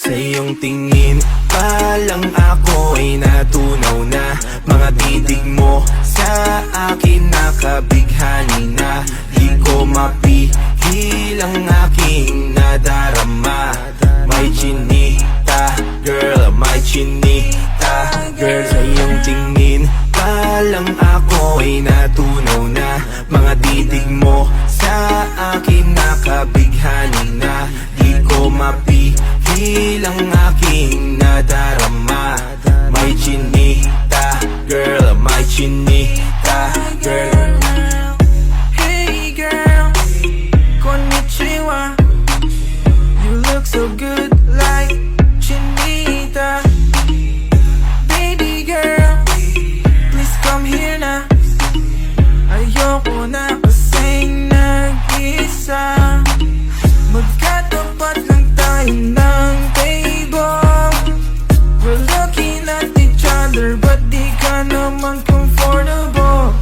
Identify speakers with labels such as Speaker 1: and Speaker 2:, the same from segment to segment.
Speaker 1: Sa iyong tingin pa lang ako ay natunaw na. Mga titig mo sa akin nakabighani na. Di ko mapigil ang aking nadarama. May chinita, girl, may chinita, girl. Sa iyong tingin pa lang ako ay natunaw na. Mga titig mo sa akin nakabighani na. Di ko mapigil ang aking nadarama. May chinita, girl, may chinita, girl.
Speaker 2: Hey girl, konnichiwa. You look so good like Chinita. Baby girl, please come here na. Ayoko na kasing nag-isa. Magkatapat lang tayo ng table. We're looking at each other but di ka naman comfortable.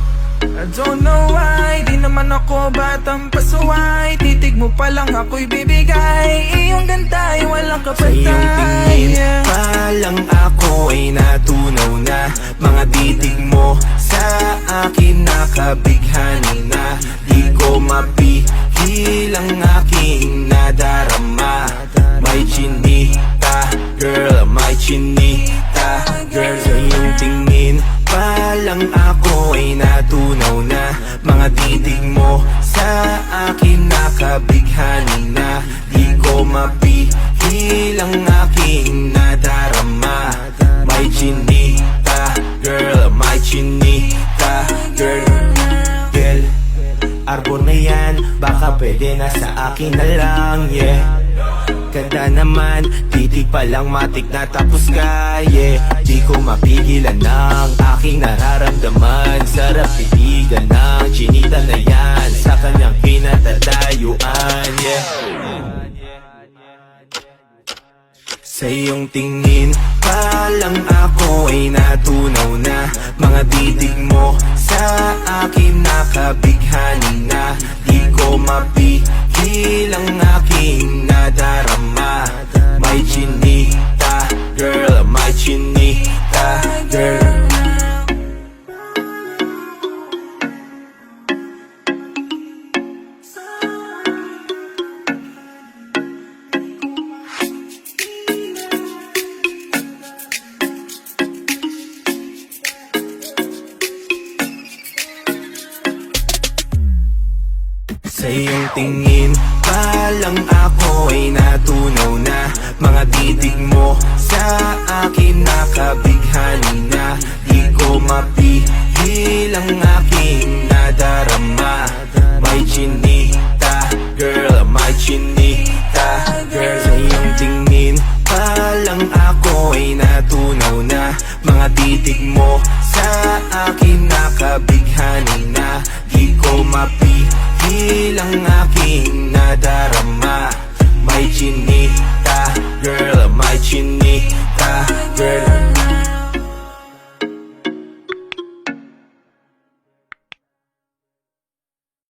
Speaker 2: I don't know why, di naman ako batang pasuway. Titig mo pa lang ako'y bibigay. Iyong ganda ay walang
Speaker 1: Sa
Speaker 2: kapatay.
Speaker 1: iyong tingin pa lang ako ay natunaw na. Mga titig mo sa akin nakabighani na. Di ko mapigil ang aking nadarama. May chinita, girl, may chinita, girl. Sa iyong tingin pa lang ako ay natunaw na. Mga titig mo sa akin nakabighani na. Di ko mapigil ang aking nadarama. May chinita, girl, may chinita, girl. Girl, arbor na yan, baka pwede na sa akin na lang, yeah. Ganda naman, titig pa lang matik na tapos ka, yeah. Di ko mapigilan ng aking nararamdaman. Sarap titigan ng chinita na yan sa kanyang kinatatayuan, yeah. Sa iyong tingin pa lang ako ay natunaw na. Mga titig mo sa akin nakabighani na. Di ko mapigil ang aking nadarama. May chinita, girl, may chinita, girl. Sa iyong tingin pa lang ako ay natunaw na. Mga titig mo sa akin nakabighani na. Di ko mapigil ang aking nadarama. May chinita, girl, may chinita, girl. Sa iyong tingin pa lang ako ay natunaw na. Mga titig mo sa akin nakabighani na. Di ko mapigil ang